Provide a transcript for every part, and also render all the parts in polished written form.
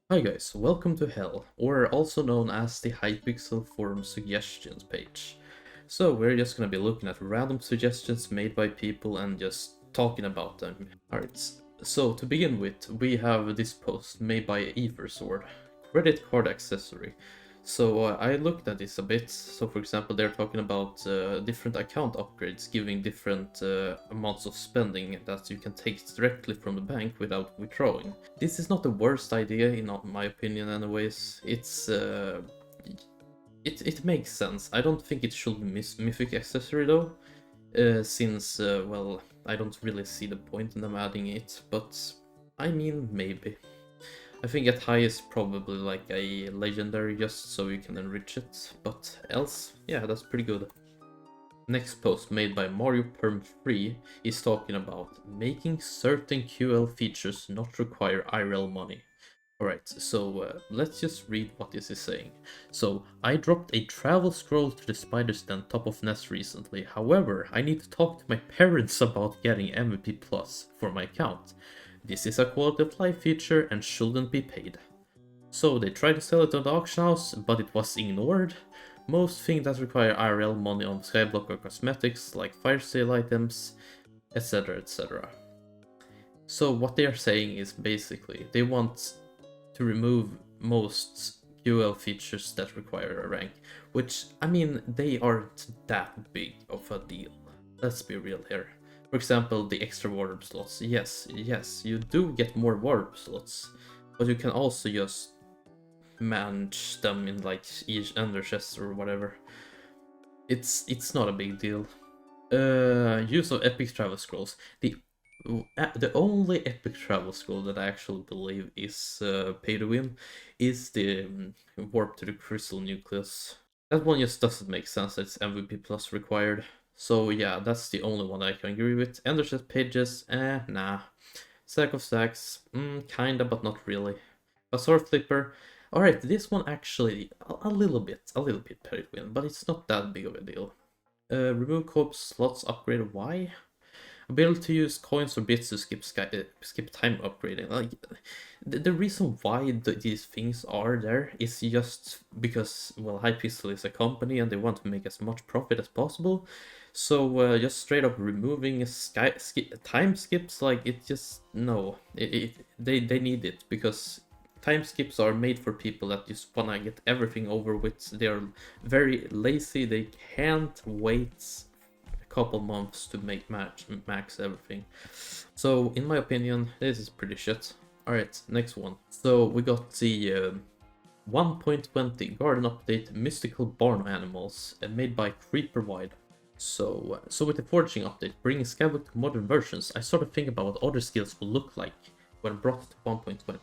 Hi guys, welcome to Hell, or also known as the Hypixel Forum Suggestions page. So we're just gonna be looking at random suggestions made by people and just talking about them. Alright, so to begin with, we have this post made by Eversword, credit card accessory. So I looked at this a bit. So for example, they're talking about different account upgrades giving different amounts of spending that you can take directly from the bank without withdrawing. This is not the worst idea in my opinion anyways. It makes sense. I don't think it should be mythic accessory though, since well, I don't really see the point in them adding it, but I mean maybe. I think at highest probably like a legendary just so you can enrich it, but else, yeah, that's pretty good. Next post made by Mario Perm 3 is talking about making certain QL features not require IRL money. Alright, so let's just read what this is saying. So, I dropped a travel scroll to the spider's den top of Nest recently. However, I need to talk to my parents about getting MVP Plus for my account. This is a quality of life feature and shouldn't be paid. So they tried to sell it on the auction house, but it was ignored. Most things that require IRL money on Skyblock are cosmetics, like fire sale items, etc, etc. So what they are saying is basically, they want to remove most QL features that require a rank, which, I mean, they aren't that big of a deal. Let's be real here. For example, the extra warp slots. Yes, you do get more warp slots, but you can also just manage them in like each ender chest or whatever. It's not a big deal. Use of epic travel scrolls. The only epic travel scroll that I actually believe is pay to win is the warp to the crystal nucleus. That one just doesn't make sense. It's MVP plus required. So yeah, that's the only one I can agree with. Ender chest pages, nah. Stack of stacks, kinda, but not really. Bazaar flipper. Alright, this one actually a little bit pay to win, but it's not that big of a deal. Remove corpse slots upgrade. Why? Ability to use coins or bits to skip time upgrading. Like the reason why these things are there is just because, well, Hypixel is a company and they want to make as much profit as possible. So just straight up removing time skips, like it just no. They need it because time skips are made for people that just wanna get everything over with. They are very lazy. They can't wait couple months to make max everything. So in my opinion, this is pretty shit. Alright, next one. So we got the 1.20 garden update mystical barn animals made by Creeper Wide. So with the foraging update bringing Skyblock to modern versions, I started thinking about what other skills will look like when brought to 1.20.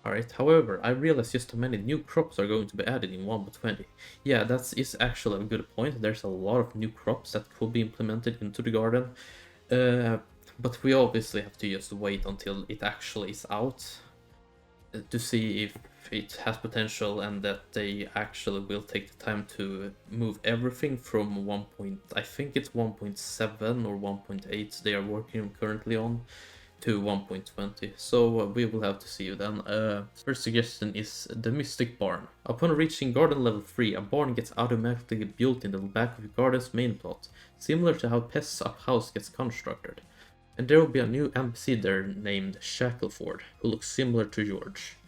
Alright, however, I realized just how many new crops are going to be added in 1.20. Yeah, that is actually a good point. There's a lot of new crops that could be implemented into the garden. But we obviously have to just wait until it actually is out to see if it has potential and that they actually will take the time to move everything from I think it's 1.7 or 1.8 they are working currently on to 1.20, so we will have to see you then. First suggestion is the Mystic Barn. Upon reaching garden level 3, a barn gets automatically built in the back of your garden's main plot, similar to how Pest's up house gets constructed. And there will be a new NPC there named Shackleford, who looks similar to George.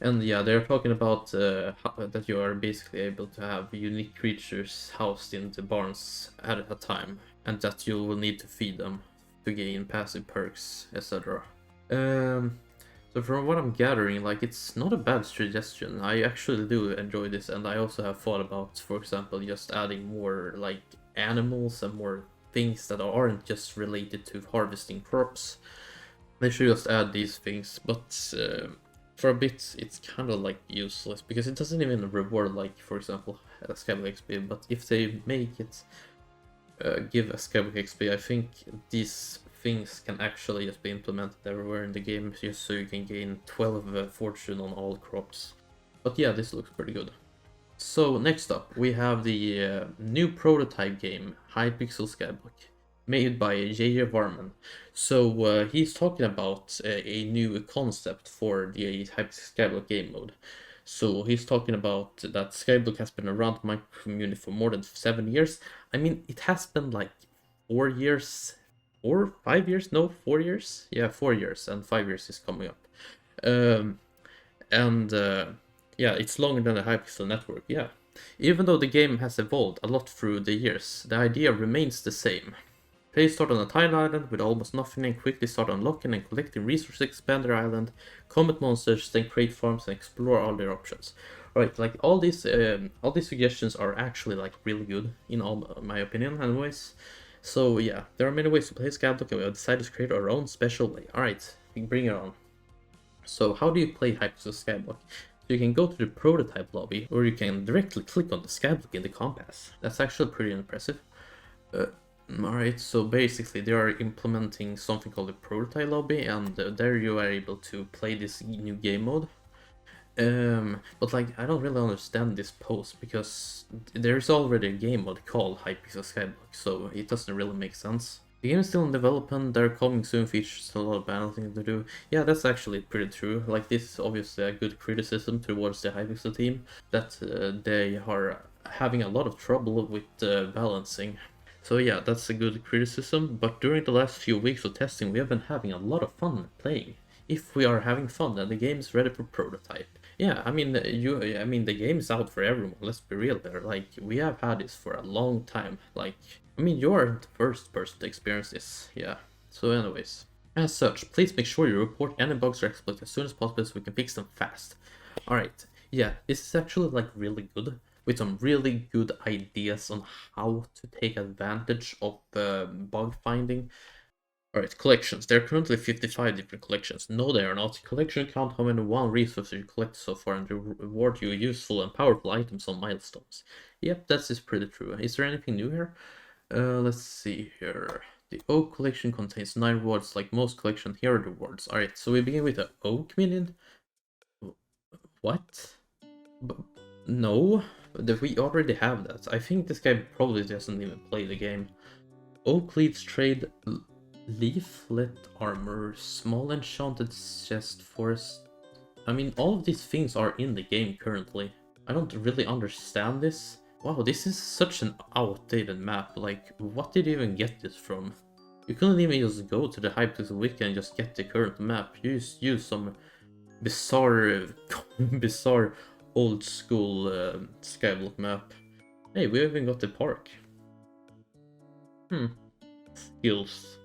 And yeah, they're talking about that you are basically able to have unique creatures housed in the barns at a time, and that you will need to feed them to gain passive perks, etc. So from what I'm gathering, like, it's not a bad suggestion. I actually do enjoy this, and I also have thought about, for example, just adding more like animals and more things that aren't just related to harvesting crops. They should just add these things, but for a bit it's kind of like useless because it doesn't even reward, like, for example, Skyblock XP. But if they make it give a Skyblock XP, I think these things can actually just be implemented everywhere in the game, just so you can gain 12 fortune on all crops. But yeah, this looks pretty good. So next up, we have the new prototype game, Hypixel Skyblock, made by J.J. Varman. So he's talking about a new concept for the Hypixel Skyblock game mode. So he's talking about that Skyblock has been around my community for more than 7 years. I mean, it has been like 4 years, or 5 years? No, 4 years? Yeah, 4 years, and 5 years is coming up. Um, and yeah, it's longer than the Hypixel network, yeah. Even though the game has evolved a lot through the years, the idea remains the same. Players start on a tiny island with almost nothing and quickly start unlocking and collecting resources, expand their island, combat monsters, then create farms and explore all their options. Alright, like all these suggestions are actually like really good in all my opinion anyways. So yeah, there are many ways to play Skyblock and we have decided to create our own special way. Alright, bring it on. So how do you play Hypixel Skyblock? So you can go to the prototype lobby, or you can directly click on the Skyblock in the compass. That's actually pretty impressive. Alright, so basically they are implementing something called the prototype lobby, and there you are able to play this new game mode. But like, I don't really understand this post, because there's already a game mode called Hypixel Skyblock, so it doesn't really make sense. The game is still in development, there are coming soon features, a lot of balancing to do. Yeah, that's actually pretty true. Like, this is obviously a good criticism towards the Hypixel team, that they are having a lot of trouble with balancing. So yeah, that's a good criticism, but during the last few weeks of testing we have been having a lot of fun playing. If we are having fun, then the game is ready for prototype. Yeah, I mean, the game is out for everyone, let's be real there. Like, we have had this for a long time. Like, I mean, you are the first person to experience this, yeah. So anyways, as such, please make sure you report any bugs or exploits as soon as possible so we can fix them fast. Alright, yeah, this is actually like really good, with some really good ideas on how to take advantage of bug finding. Alright, collections. There are currently 55 different collections. No, they are not. Collection count how many one resource you collect so far and reward you useful and powerful items on milestones. Yep, that is pretty true. Is there anything new here? Let's see here. The oak collection contains 9 rewards like most collection. Here are the rewards. Alright, so we begin with the oak minion. What? No, we already have that. I think this guy probably doesn't even play the game. Oak leaves trade leaflet armor, small enchanted chest forest. I mean, all of these things are in the game currently. I don't really understand this. Wow, this is such an outdated map. Like, what did you even get this from? You couldn't even just go to the Hypixel wiki and just get the current map. You just use some bizarre, bizarre old school Skyblock map. Hey, we even got the park. Skills.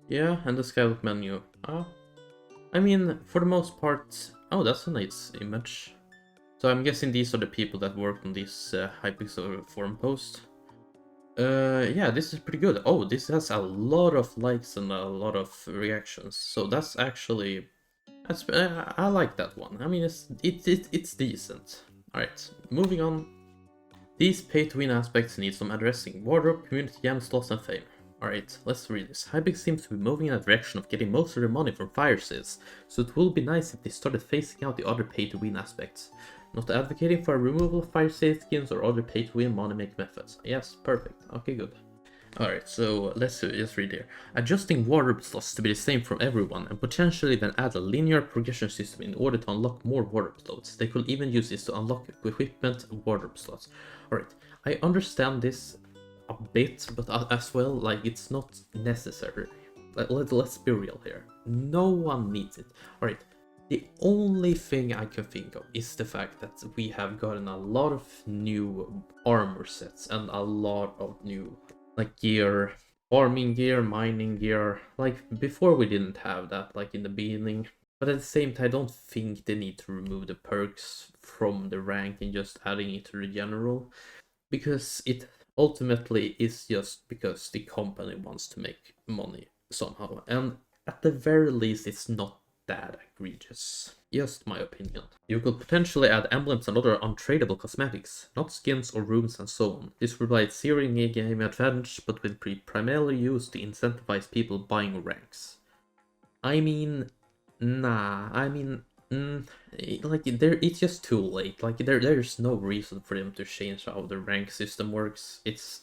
Yeah, and the Skyblock menu. I mean, for the most part... Oh, that's a nice image. So I'm guessing these are the people that worked on this Hypixel Forum Post. Yeah, this is pretty good. Oh, this has a lot of likes and a lot of reactions. So that's actually... I like that one. I mean, it's decent. Alright, moving on. These pay-to-win aspects need some addressing. Wardrobe, community gem slots, and fame. Alright, let's read this. Hypixel seems to be moving in a direction of getting most of their money from fire sales, so it will be nice if they started phasing out the other pay-to-win aspects. Not advocating for a removal of fire sale skins or other pay-to-win money-making methods. Yes, perfect. Okay, good. Alright, so let's just read here. Adjusting wardrobe slots to be the same for everyone, and potentially then add a linear progression system in order to unlock more wardrobe slots. They could even use this to unlock equipment wardrobe slots. Alright, I understand this a bit, but as well, like, it's not necessary. Let's be real here. No one needs it. Alright, the only thing I can think of is the fact that we have gotten a lot of new armor sets and a lot of new, like, gear, farming gear, mining gear. Like, before we didn't have that, like, in the beginning. But at the same time, I don't think they need to remove the perks from the rank and just adding it to the general, because it ultimately is just because the company wants to make money somehow, and at the very least it's not that egregious. Just my opinion. You could potentially add emblems and other untradeable cosmetics, not skins or rooms and so on. This provides zero in-game advantage, but will be primarily used to incentivize people buying ranks. I mean, nah, I mean, Like it's just too late. Like there's no reason for them to change how the rank system works. It's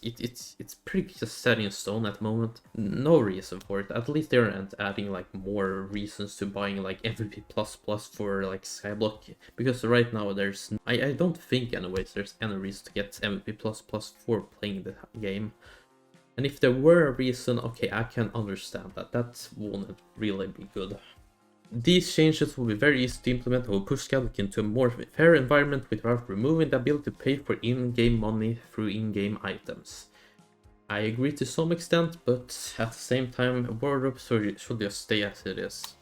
pretty just set in stone at the moment. No reason for it. At least they aren't adding like more reasons to buying like MVP plus plus for like Skyblock, because right now I don't think anyways there's any reason to get MVP plus plus for playing the game. And if there were a reason, okay, I can understand that. That wouldn't really be good. These changes will be very easy to implement and will push Skyblock into a more fair environment without removing the ability to pay for in-game money through in-game items. I agree to some extent, but at the same time, World Up should just stay as it is.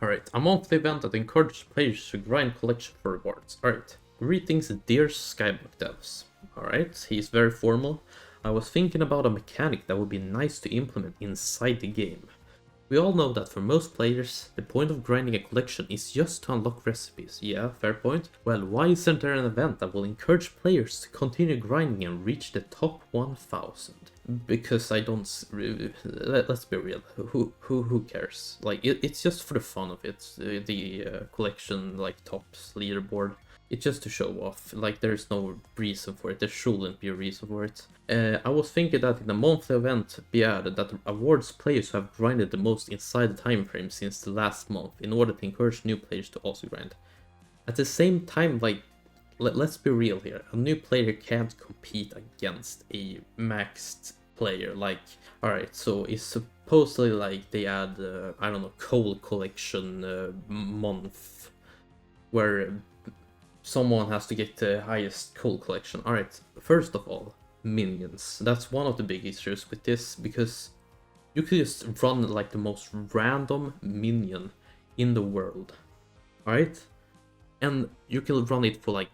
Alright, a monthly event that encourages players to grind collection for rewards. Alright, greetings dear Skyblock devs. Alright, he's very formal. I was thinking about a mechanic that would be nice to implement inside the game. We all know that for most players, the point of grinding a collection is just to unlock recipes. Yeah, fair point. Well, why isn't there an event that will encourage players to continue grinding and reach the top 1000? Because I don't... Let's be real, who cares? Like, it's just for the fun of it, the collection, like, tops leaderboard. It's just to show off, like there's no reason for it, there shouldn't be a reason for it. I was thinking that in a monthly event be added that awards players who have grinded the most inside the time frame since the last month in order to encourage new players to also grind. At the same time, like, let's be real here, a new player can't compete against a maxed player. Like, alright, so it's supposedly like they add, I don't know, coal collection month, where someone has to get the highest coal collection. Alright, first of all, minions. That's one of the big issues with this, because you could just run like the most random minion in the world. Alright? And you can run it for like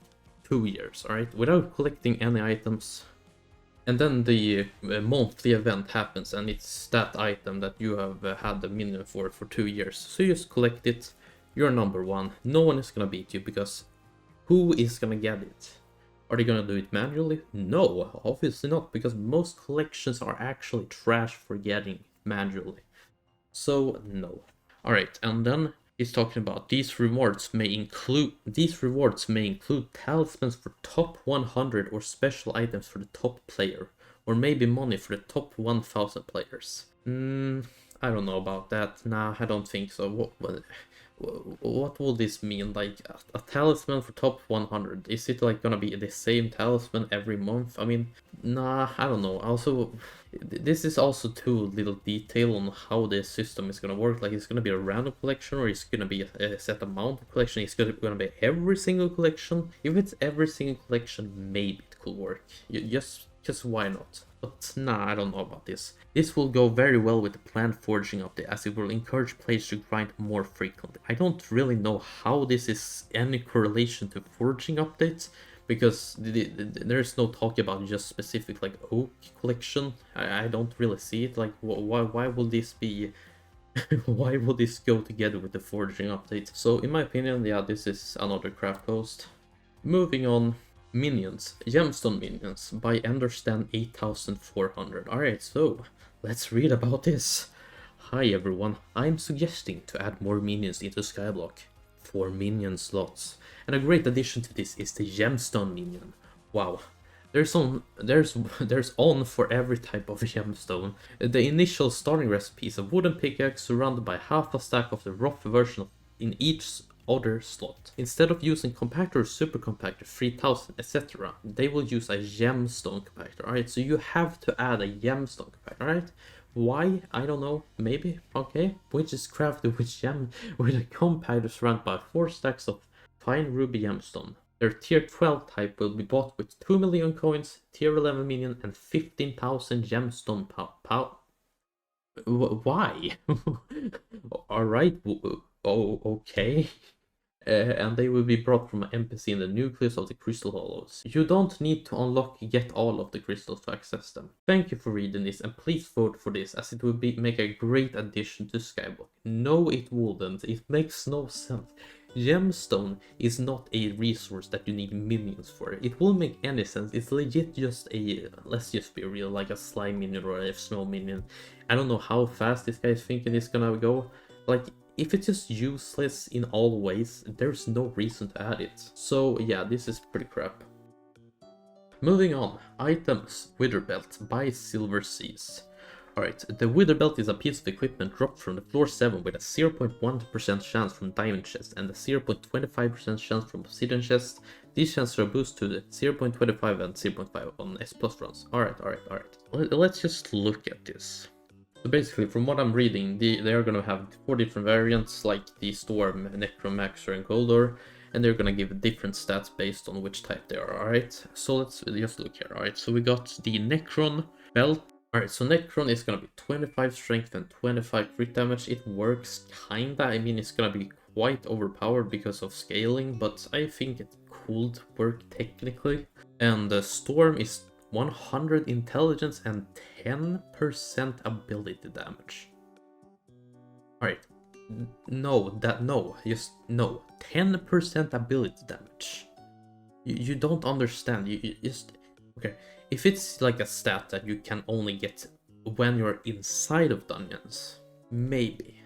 2 years, alright? Without collecting any items. And then the monthly event happens and it's that item that you have had the minion for 2 years. So you just collect it, you're number 1. No one is gonna beat you, because who is gonna get it? Are they gonna do it manually? No, obviously not, because most collections are actually trash for getting manually. So no. Alright, and then he's talking about these rewards may include talismans for top 100 or special items for the top player, or maybe money for the top 1000 players. I don't know about that. Nah, I don't think so. What will this mean? Like a talisman for top 100? Is it like gonna be the same talisman every month? I mean, nah, I don't know. Also, this is also too little detail on how this system is gonna work. Like, it's gonna be a random collection, or it's gonna be a set amount of collection. It's gonna be every single collection. If it's every single collection, maybe it could work. Just why not? But nah, I don't know about this. This will go very well with the planned forging update, as it will encourage players to grind more frequently. I don't really know how this is any correlation to forging updates, because there's no talk about just specific like oak collection. I don't really see it. Like, why will this be? Why will this go together with the forging update? So in my opinion, yeah, this is another craft post. Moving on. Minions, gemstone minions, by Enderstand 8400. Alright, so let's read about this. Hi everyone, I'm suggesting to add more minions into Skyblock. 4 minion slots. And a great addition to this is the gemstone minion. Wow. There's on for every type of gemstone. The initial starting recipe is a wooden pickaxe surrounded by half a stack of the rough version in each other slot. Instead of using compactor or super compactor 3000 etc, they will use a gemstone compactor. Alright, so you have to add a gemstone compactor. Alright, why? I don't know, maybe. Okay, which is crafted with a compactor surrounded by 4 stacks of fine ruby gemstone. Their tier 12 type will be bought with 2 million coins, tier 11 minion, and 15,000 gemstone why? Alright, oh, okay. And they will be brought from an NPC in the nucleus of the crystal hollows. You don't need to get all of the crystals to access them. Thank you for reading this, and please vote for this, as it will make a great addition to Skyblock. No, it wouldn't. It makes no sense. Gemstone is not a resource that you need minions for. It won't make any sense. It's legit just a, let's just be real, like a slime minion or a snow minion. I don't know how fast this guy is thinking it's gonna go. Like, if it's just useless in all ways, there's no reason to add it. So yeah, this is pretty crap. Moving on, items, Wither Belt by Silver Seas. Alright, the Wither Belt is a piece of equipment dropped from the floor 7 with a 0.1% chance from diamond chest and a 0.25% chance from obsidian chest. These chances are boosted to the 0.25 and 0.5 on S plus runs. Alright. Let's just look at this. So basically, from what I'm reading, they are gonna have 4 different variants, like the Storm, Necron, Maxer, and Goldor, and they're gonna give different stats based on which type they are, alright? So let's just look here, alright? So we got the Necron Belt. Alright, so Necron is gonna be 25 strength and 25 crit damage. It works kinda, I mean, it's gonna be quite overpowered because of scaling, but I think it could work technically. And the Storm is 100 intelligence and 10% ability damage. Alright, no, 10% ability damage. You don't understand, you just, okay. If it's like a stat that you can only get when you're inside of dungeons, maybe.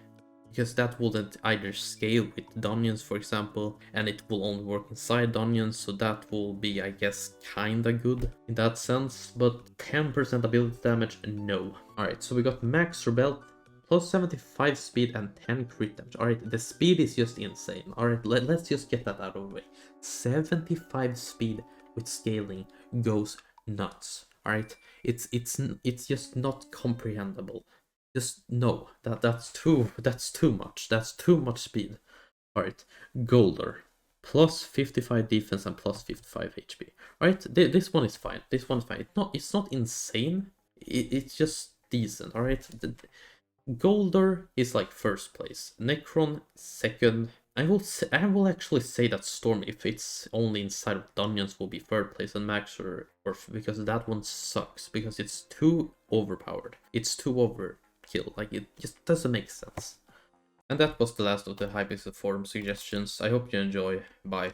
Because that wouldn't either scale with dungeons, for example, and it will only work inside dungeons, so that will be, I guess, kinda good in that sense. But 10% ability damage, no. Alright, so we got Max Rebel, plus 75 speed and 10 crit damage. Alright, the speed is just insane. Alright, let's just get that out of the way. 75 speed with scaling goes nuts. Alright, it's just not comprehensible. Just no, that's too much. That's too much speed. Alright, Goldor, plus 55 defense and plus 55 HP. Alright, this one is fine. This one's fine. It's not insane. It's just decent. Alright, Goldor is like first place. Necron second. I will actually say that Storm, if it's only inside of dungeons, will be third place, and Maxer fourth, because that one sucks, because it's too overpowered. It's too overkill, like it just doesn't make sense. And that was the last of the Hypixel Forum suggestions. I hope you enjoy. Bye.